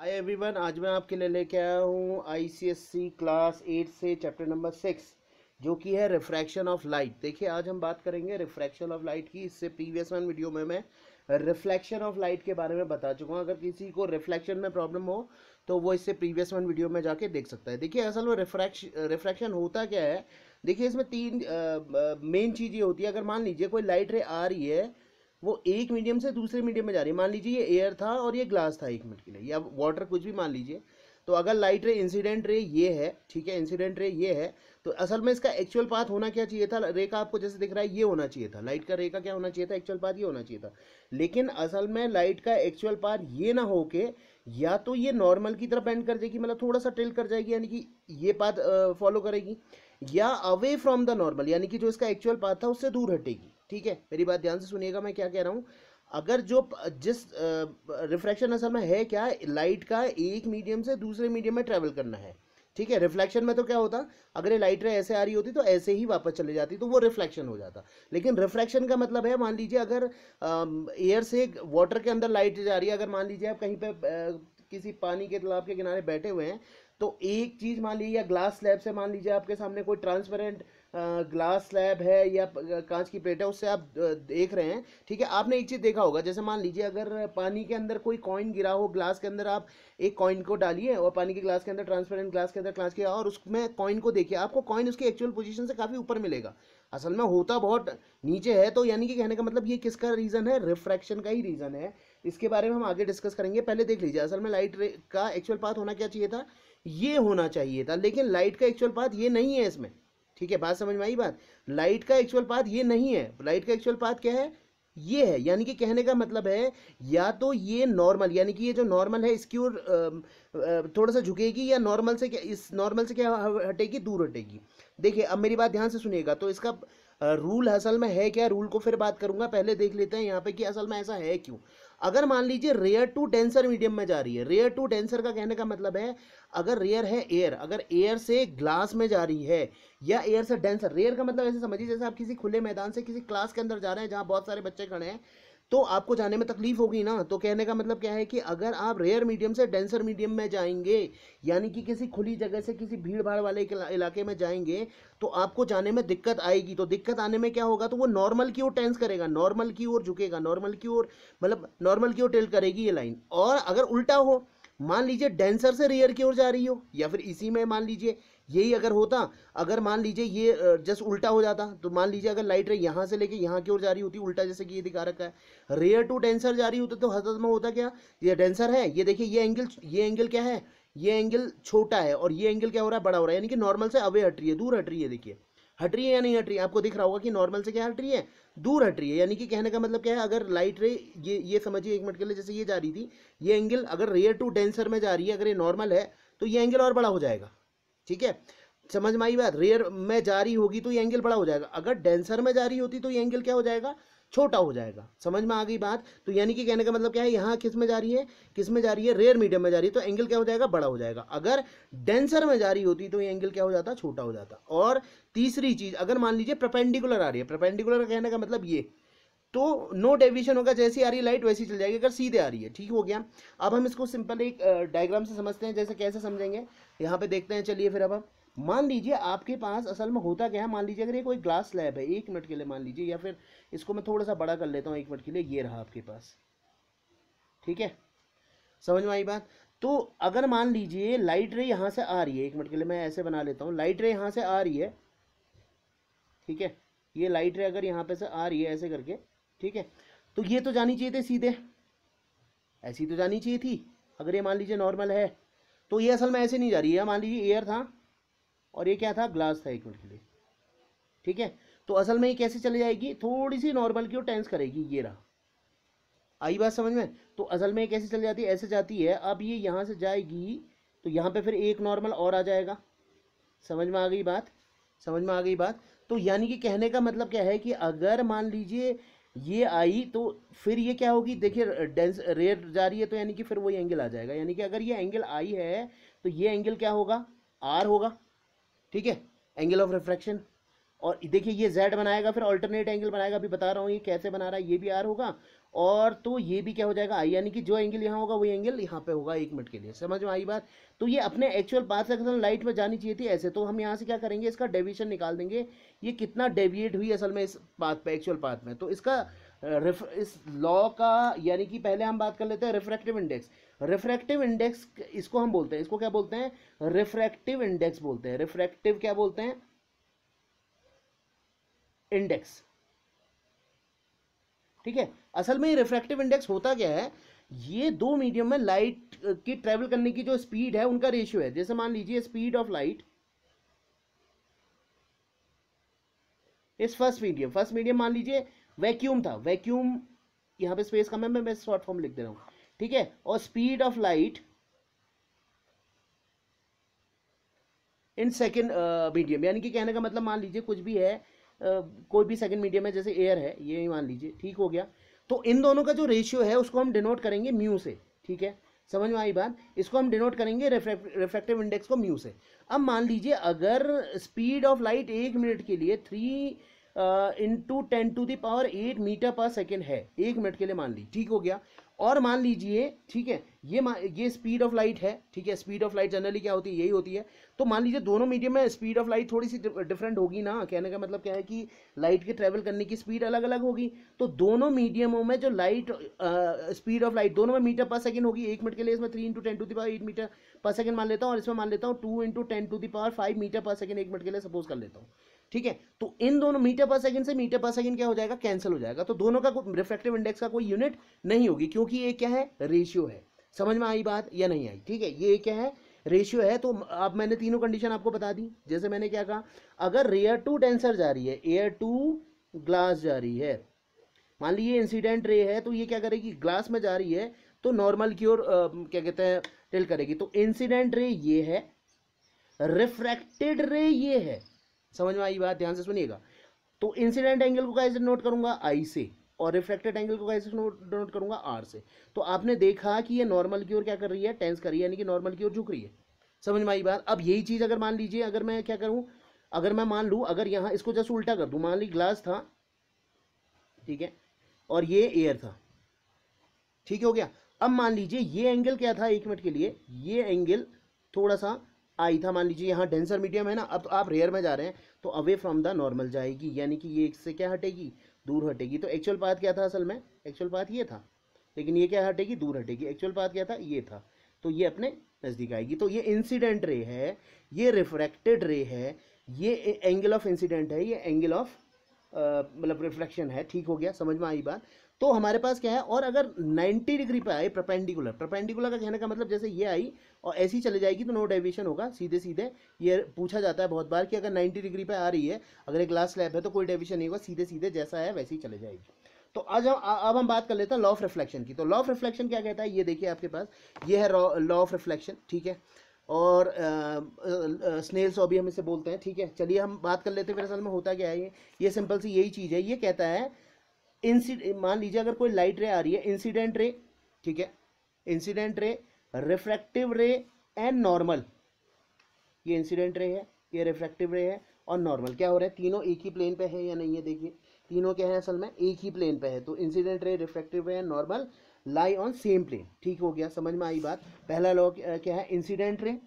Hi everyone, आज मैं आपके लिए लेके आया हूँ आईसीएससी क्लास 8 से चैप्टर नंबर 6 जो कि है रिफ्रैक्शन ऑफ लाइट। देखिए, आज हम बात करेंगे रिफ्रैक्शन ऑफ लाइट की। इससे प्रीवियस वन वीडियो में मैं रिफ्लेक्शन ऑफ लाइट के बारे में बता चुका हूँ। अगर किसी को रिफ्लेक्शन में प्रॉब्लम हो तो वो इससे प्रीवियस वन वीडियो में जाके देख सकता है। देखिए, असल में रिफ्रैक्शन होता क्या है। देखिए, इसमें तीन मेन चीज़ें होती है। अगर मान लीजिए कोई लाइट रे आ रही है, वो एक मीडियम से दूसरे मीडियम में जा रही है। मान लीजिए ये एयर था और ये ग्लास था एक मिनट के लिए, या वाटर, कुछ भी मान लीजिए। तो अगर लाइट रे इंसिडेंट रे ये है, ठीक है, इंसिडेंट रे ये है, तो असल में इसका एक्चुअल पाथ होना क्या चाहिए था। रे का आपको जैसे दिख रहा है ये होना चाहिए था, लाइट का रे का क्या होना चाहिए था, एक्चुअल पाथ ये होना चाहिए था। लेकिन असल में लाइट का एक्चुअल पाथ ये ना होके या तो ये नॉर्मल की तरफ बेंड कर जाएगी, मतलब थोड़ा सा टिल्ट कर जाएगी, यानी कि ये पाथ फॉलो करेगी, या अवे फ्रॉम द नॉर्मल, यानी कि जो इसका एक्चुअल पाथ था उससे दूर हटेगी। ठीक है, मेरी बात ध्यान से सुनिएगा, मैं क्या कह रहा हूँ। अगर जो जिस रिफ्रैक्शन असल में है क्या, लाइट का एक मीडियम से दूसरे मीडियम में ट्रेवल करना है। ठीक है, रिफ्लेक्शन में तो क्या होता, अगर ये लाइट रे ऐसे आ रही होती तो ऐसे ही वापस चले जाती, तो वो रिफ्लेक्शन हो जाता। लेकिन रिफ्रैक्शन का मतलब है, मान लीजिए अगर एयर से वाटर के अंदर लाइट जा रही है, अगर मान लीजिए आप कहीं पे किसी पानी के तालाब के किनारे बैठे हुए हैं, तो एक चीज़ मान लीजिए, या ग्लास स्लैब से मान लीजिए आपके सामने कोई ट्रांसपेरेंट ग्लास स्लैब है या कांच की प्लेट है, उससे आप देख रहे हैं। ठीक है, आपने एक चीज़ देखा होगा, जैसे मान लीजिए अगर पानी के अंदर कोई कॉइन गिरा हो, ग्लास के अंदर आप एक कॉइन को डालिए और पानी के ग्लास के अंदर, ट्रांसपेरेंट ग्लास के अंदर कांच किया, और उसमें कॉइन को देखिए, आपको कॉइन उसकी एक्चुअल पोजीशन से काफ़ी ऊपर मिलेगा। असल में होता बहुत नीचे है। तो यानी कि कहने का मतलब ये किसका रीज़न है, रिफ्रैक्शन का ही रीज़न है। इसके बारे में हम आगे डिस्कस करेंगे। पहले देख लीजिए, असल में लाइट का एक्चुअल पाथ होना क्या चाहिए था, ये होना चाहिए था, लेकिन लाइट का एक्चुअल पाथ ये नहीं है इसमें। ठीक है, बात समझ में आई बात। लाइट का एक्चुअल पाथ ये नहीं है, लाइट का एक्चुअल पाथ क्या है, ये है। यानी कि कहने का मतलब है, या तो ये नॉर्मल, यानी कि ये जो नॉर्मल है इसकी ओर थोड़ा सा झुकेगी, या नॉर्मल से क्या, इस नॉर्मल से क्या हटेगी, दूर हटेगी। देखिए, अब मेरी बात ध्यान से सुनिएगा। तो इसका रूल असल में है क्या, रूल को फिर बात करूंगा। पहले देख लेते हैं यहाँ पे कि असल में ऐसा है क्यों। अगर मान लीजिए रेयर टू डेंसर मीडियम में जा रही है, रेयर टू डेंसर का कहने का मतलब है, अगर रेयर है एयर, अगर एयर से ग्लास में जा रही है, या एयर से डेंसर। रेयर का मतलब ऐसे समझिए, जैसे आप किसी खुले मैदान से किसी क्लास के अंदर जा रहे हैं जहाँ बहुत सारे बच्चे खड़े हैं, तो आपको जाने में तकलीफ होगी ना। तो कहने का मतलब क्या है कि अगर आप रेयर मीडियम से डेंसर मीडियम में जाएंगे, यानी कि किसी खुली जगह से किसी भीड़ भाड़ वाले इलाके में जाएंगे, तो आपको जाने में दिक्कत आएगी। तो दिक्कत आने में क्या होगा, तो वो नॉर्मल की ओर टेंस करेगा, नॉर्मल की ओर झुकेगा, नॉर्मल की ओर, मतलब नॉर्मल की ओर टिल्ट करेगी ये लाइन। और अगर उल्टा हो, मान लीजिए डेंसर से रेयर की ओर जा रही हो, या फिर इसी में मान लीजिए यही अगर होता, अगर मान लीजिए ये जस्ट उल्टा हो जाता, तो मान लीजिए अगर लाइट रे यहाँ से लेके यहाँ की ओर जा रही होती उल्टा, जैसे कि ये दिखा रखा है, रेयर टू डेंसर जा रही होती, तो हद में होता क्या, ये डेंसर है, ये देखिए ये एंगल क्या है, ये एंगल छोटा है, और ये एंगल क्या हो रहा है, बड़ा हो रहा है, यानी कि नॉर्मल से अवे हट रही है, दूर हट रही है। देखिए, हट रही है या नहीं हट रही है, आपको दिख रहा होगा कि नॉर्मल से क्या हट रही है, दूर हट रही है। यानी कि कहने का मतलब क्या है, अगर लाइट रे ये समझिए एक मिनट के लिए, जैसे ये जा रही थी, ये एंगल अगर रेयर टू डेंसर में जा रही है, अगर ये नॉर्मल है, तो ये एंगल और बड़ा हो जाएगा। ठीक है, समझ में आई बात। रेयर में जा रही होगी तो ये एंगल बड़ा हो जाएगा, अगर डेंसर में जा रही होती तो ये एंगल क्या हो जाएगा, छोटा हो जाएगा। समझ में आ गई बात। तो यानी कि कहने का मतलब क्या है, यहाँ किस में जा रही है, किस में जा रही है, रेयर मीडियम में जा रही है, तो एंगल क्या हो जाएगा, बड़ा हो जाएगा। अगर डेंसर में जा रही होती तो ये एंगल क्या हो जाता, छोटा हो जाता। और तीसरी चीज, अगर मान लीजिए परपेंडिकुलर आ रही है, परपेंडिकुलर कहने का मतलब ये, तो नो डेविएशन होगा, जैसी आ रही है लाइट वैसी चल जाएगी, अगर सीधे आ रही है। ठीक हो गया। अब हम इसको सिंपल एक डायग्राम से समझते हैं, जैसे कैसे समझेंगे यहाँ पे देखते हैं। चलिए फिर अब हम, मान लीजिए आपके पास असल में होता क्या है, मान लीजिए अगर ये कोई ग्लास स्लैब है, एक मिनट के लिए मान लीजिए, या फिर इसको मैं थोड़ा सा बड़ा कर लेता हूँ एक मिनट के लिए, ये रहा आपके पास। ठीक है, समझ में आई बात। तो अगर मान लीजिए लाइट रे यहाँ से आ रही है, एक मिनट के लिए मैं ऐसे बना लेता हूँ, लाइट रे यहाँ से आ रही है। ठीक है, ये लाइट रे अगर यहाँ पे से आ रही है ऐसे करके, ठीक है, तो ये तो जानी चाहिए थी सीधे, ऐसी तो जानी चाहिए थी। अगर ये मान लीजिए नॉर्मल है, तो ये असल में ऐसे नहीं जा रही है। मान लीजिए एयर था और ये क्या था, ग्लास था, एक मिनट के लिए। ठीक है, तो असल में ये कैसे चले जाएगी, थोड़ी सी नॉर्मल की ओर टेंस करेगी, ये रहा। आई बात समझ में। तो असल में ये कैसे चली जाती है, ऐसे जाती है। अब ये यहाँ से जाएगी तो यहाँ पे फिर एक नॉर्मल और आ जाएगा। समझ में आ गई बात, समझ में आ गई बात। तो यानी कि कहने का मतलब क्या है कि अगर मान लीजिए ये आई, तो फिर ये क्या होगी, देखिए डेंस रेयर जा रही है, तो यानी कि फिर वही एंगल आ जाएगा। यानी कि अगर ये एंगल आई है तो ये एंगल क्या होगा, आर होगा। ठीक है, एंगल ऑफ रिफ्रैक्शन। और देखिए ये जेड बनाएगा, फिर अल्टरनेट एंगल बनाएगा, अभी बता रहा हूँ ये कैसे बना रहा है, ये भी आर होगा और तो ये भी क्या हो जाएगा आई, यानी कि जो एंगल यहाँ होगा वही एंगल यहाँ पे होगा 1 मिनट के लिए। समझ में आई बात? तो ये अपने एक्चुअल पाथ से अगर लाइट में जानी चाहिए थी ऐसे, तो हम यहाँ से क्या करेंगे, इसका डेविएशन निकाल देंगे, ये कितना डेविएट हुई असल में इस पाथ पे, एक्चुअल पाथ में। तो इसका इस लॉ का, यानी कि पहले हम बात कर लेते हैं रिफ्रैक्टिव इंडेक्स। रिफ्रैक्टिव इंडेक्स इसको हम बोलते हैं, इसको क्या बोलते हैं, रिफ्रैक्टिव इंडेक्स बोलते हैं। रिफ्रैक्टिव क्या बोलते हैं, इंडेक्स, ठीक है। असल में ये रिफ्रैक्टिव इंडेक्स होता क्या है, ये दो मीडियम में लाइट की ट्रेवल करने की जो स्पीड है उनका रेशियो है। जैसे मान लीजिए स्पीड ऑफ लाइट इस फर्स्ट मीडियम मान लीजिए वैक्यूम था, वैक्यूम यहाँ पे स्पेस कम है, मैं शॉर्ट फॉर्म लिख दे रहा हूँ, ठीक है। और speed of light in second medium, यानी कि कहने का मतलब मान लीजिए कुछ भी है, कोई भी सेकंड मीडियम है, जैसे एयर है ये मान लीजिए, ठीक हो गया। तो इन दोनों का जो रेशियो है उसको हम डिनोट करेंगे म्यू से, ठीक है। समझ में आई बात? इसको हम डिनोट करेंगे रिफ्रैक्टिव इंडेक्स को म्यू से। अब मान लीजिए अगर स्पीड ऑफ लाइट 1 मिनट के लिए 3 इंटू 10⁸ मीटर पर सेकेंड है 1 मिनट के लिए, मान ली, ठीक हो गया। और मान लीजिए, ठीक है, ये स्पीड ऑफ लाइट है, ठीक है। स्पीड ऑफ लाइट जनरली क्या होती है, यही होती है। तो मान लीजिए दोनों मीडियम में स्पीड ऑफ लाइट थोड़ी सी डिफरेंट होगी ना, कहने का मतलब क्या है कि लाइट के ट्रेवल करने की स्पीड अलग अलग होगी। तो दोनों मीडियमों में जो लाइट स्पीड ऑफ लाइट दोनों में मीटर पर सेकंड होगी 1 मिनट के लिए। इसमें 3 इंटू 10⁸ मीटर पर सेकंड मान लेता हूँ, और इसमें मान लेता हूँ 2 इंटू 10⁵ मीटर पर सेकंड 1 मिनट के लिए सपोज कर लेता हूँ, ठीक है। तो इन दोनों मीटर पर सेकंड से मीटर पर सेकंड क्या हो जाएगा, कैंसिल हो जाएगा। तो दोनों का रिफ्रैक्टिव इंडेक्स का कोई यूनिट नहीं होगी, क्योंकि ये क्या है, रेशियो है। समझ में आई बात या नहीं आई? ठीक है, ये क्या है, रेशियो है। तो अब मैंने तीनों कंडीशन आपको बता दी। जैसे मैंने क्या कहा, अगर रेयर टू डेंसर जा रही है, एयर टू ग्लास जा रही है, मान लीजिए इंसिडेंट रे है, तो ये क्या करेगी, ग्लास में जा रही है तो नॉर्मल की ओर क्या कहते हैं, टिल्ट करेगी। तो इंसिडेंट रे ये है, रिफ्रैक्टेड रे ये है। समझ में आई बात? ध्यान से सुनिएगा। तो इंसिडेंट एंगल को कैसे नोट करूंगा, आई से, और रिफ्रैक्टेड एंगल को कैसे नोट करूंगा, आर से। तो आपने देखा कि ये नॉर्मल की ओर क्या कर रही है, टेंस कर रही है, यानी कि नॉर्मल की ओर झुक रही है। समझ में आई बात? अब यही चीज अगर मान लीजिए, अगर मैं क्या करूं, अगर मैं मान लूं, अगर यहां इसको जस्ट उल्टा कर दूं, मान ली ग्लास था, ठीक है, और ये एयर था, ठीक हो गया। अब मान लीजिए ये एंगल क्या था 1 मिनट के लिए, ये एंगल थोड़ा सा आई था, मान लीजिए यहाँ डेंसर मीडियम है ना। अब तो आप रेयर में जा रहे हैं तो अवे फ्रॉम द नॉर्मल जाएगी, यानी कि ये इससे क्या हटेगी, दूर हटेगी। तो एक्चुअल पाथ क्या था, असल में एक्चुअल पाथ ये था, लेकिन ये क्या हटेगी, दूर हटेगी। एक्चुअल पाथ क्या था, ये था, तो ये अपने नज़दीक आएगी। तो ये इंसिडेंट रे है, ये रिफ्रैक्टेड रे है, ये एंगल ऑफ इंसिडेंट है, ये एंगल ऑफ मतलब रिफ्लेक्शन है। ठीक हो गया, समझ में आई बात? तो हमारे पास क्या है, और अगर 90 डिग्री पे आए परपेंडिकुलर, परपेंडिकुलर का कहने का मतलब जैसे ये आई और ऐसी चले जाएगी तो नो डेविएशन होगा, सीधे सीधे। ये पूछा जाता है बहुत बार कि अगर 90 डिग्री पे आ रही है, अगर एक ग्लास स्लैब है तो कोई डेविएशन नहीं होगा, सीधे सीधे जैसा है वैसे ही चले जाएगी। तो आज अब हम बात कर लेते हैं लॉ ऑफ रिफ्लेक्शन की। तो लॉ ऑफ रिफ्लेक्शन क्या कहता है, ये देखिए आपके पास ये है लॉ ऑफ रिफ्लेक्शन, ठीक है। और स्नेल्स लॉ भी हम इसे बोलते हैं, ठीक है। चलिए हम बात कर लेते हैं फिर असल में होता क्या है। ये सिंपल सी यही चीज़ है। ये कहता है मान लीजिए अगर कोई लाइट रे आ रही है, इंसिडेंट रे, ठीक है, incident ray, refractive ray and normal. ये इंसिडेंट रे है, ये रिफ्रैक्टिव रे है और नॉर्मल। क्या हो रहा है, तीनों एक ही प्लेन पे है या नहीं है, देखिए तीनों क्या है, असल में एक ही प्लेन पे है। तो incident ray, refractive ray and normal lie on same plane. ठीक हो गया, समझ में आई बात? पहला लॉ क्या है, incident ray,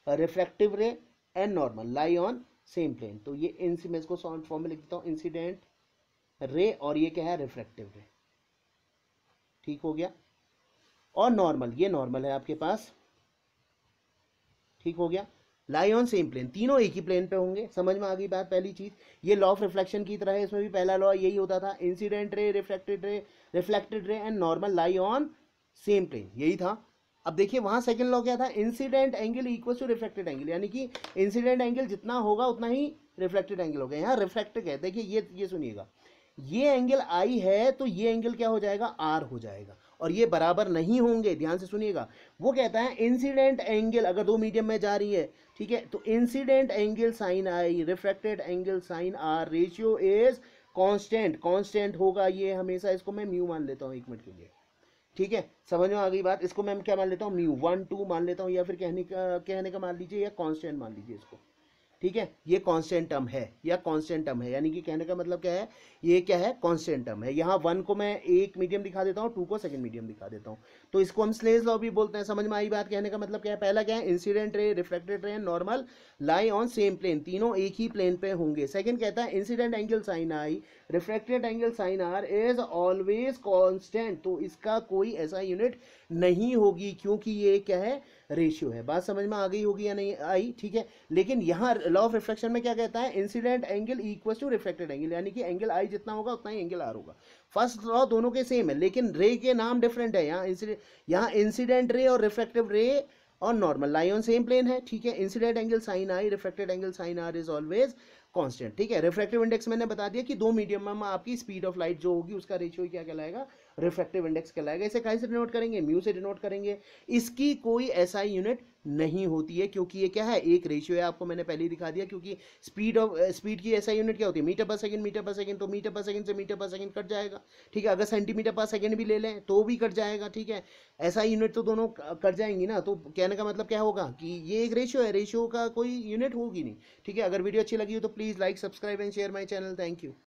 refractive ray and normal lie on same plane. तो ये मैं इसको शॉर्ट फॉर्म में लिख देता हूँ, इंसिडेंट रे, और ये क्या है, रिफ्रैक्टिव रे। ठीक हो गया। और नॉर्मल, ये नॉर्मल है आपके पास। ठीक हो गया, लाई ऑन सेम प्लेन, तीनों एक ही प्लेन पे होंगे। समझ में आ गई बात? पहली चीज ये लॉ ऑफ रिफ्लेक्शन की तरह है, इसमें भी पहला लॉ यही होता था, incident ray, reflected ray and normal lie on same plane, यही था। अब देखिए वहां सेकंड लॉ क्या था, incident angle equal to reflected angle, यानी कि इंसिडेंट एंगल जितना होगा उतना ही रिफ्लेक्टेड एंगल होगा। यहाँ रिफ्लेक्टेड है, देखिए ये सुनिएगा, ये एंगल आई है तो ये एंगल क्या हो जाएगा, आर हो जाएगा, और ये बराबर नहीं होंगे। ध्यान से सुनिएगा, वो कहता है इंसिडेंट एंगल अगर दो मीडियम में जा रही है, ठीक है, तो incident angle sine i, refracted angle sine r, ratio is constant, constant होगा ये हमेशा। इसको मैं म्यू मान लेता हूँ 1 मिनट के लिए, ठीक है। समझ में आ गई बात? इसको मैं क्या मान लेता हूँ, म्यू 1 2 मान लेता हूँ, या फिर कहने का मान लीजिए, या कांस्टेंट मान लीजिए इसको, ठीक है, ये कांस्टेंट टर्म है या कांस्टेंट टर्म है, यानी कि कहने का मतलब क्या है, ये क्या है, कांस्टेंट टर्म है। यहाँ 1 को मैं एक मीडियम दिखा देता हूँ, 2 को सेकंड मीडियम दिखा देता हूँ, तो इसको हम स्नेल्स लॉ भी बोलते हैं। समझ में आई बात? कहने का मतलब क्या है, पहला क्या है, incident ray, reflected ray, normal lie on same plane, तीनों एक ही प्लेन पे होंगे। सेकंड कहता है incident angle sine i, reflected angle sine r is always constant, तो इसका कोई ऐसा यूनिट नहीं होगी क्योंकि ये क्या है, रेशियो है। बात समझ में आ गई होगी या नहीं आई? ठीक है, लेकिन यहाँ लॉ ऑफ रिफ्लेक्शन में क्या कहता है, incident angle equal to reflected angle, यानी कि एंगल आई जितना होगा उतना ही एंगल आर होगा। फर्स्ट लॉ दोनों के सेम है, लेकिन रे के नाम डिफरेंट है। यहाँ इंसिडेंट रे और रिफ्लेक्टिव रे और normal lie on same plane है। ठीक है, incident angle sine i, reflected angle sine r is always constant. ठीक है, रिफ्रैक्टिव इंडेक्स मैंने बता दिया कि दो मीडियम में आपकी स्पीड ऑफ लाइट जो होगी उसका रेशियो क्या कहलाएगा, रिफ्रैक्टिव इंडेक्स कहलाएगा। इसे कैसे डिनोट करेंगे, म्यू से डिनोट करेंगे। इसकी कोई ऐसा यूनिट नहीं होती है क्योंकि ये क्या है, एक रेशियो है। आपको मैंने पहले ही दिखा दिया, क्योंकि स्पीड की ऐसा यूनिट क्या होती है, मीटर पर सेकंड, मीटर पर सेकंड, तो मीटर पर सेकंड से मीटर पर सेकंड कट जाएगा। ठीक है, अगर सेंटीमीटर पर सेकंड भी ले लें तो भी कट जाएगा। ठीक है, ऐसा यूनिट तो दोनों कट जाएंगी ना, तो कहने का मतलब क्या होगा कि ये एक रेशियो है, रेशियो का कोई यूनिट होगी नहीं। ठीक है, अगर वीडियो अच्छी लगी हो तो please like, subscribe and share my channel. Thank you.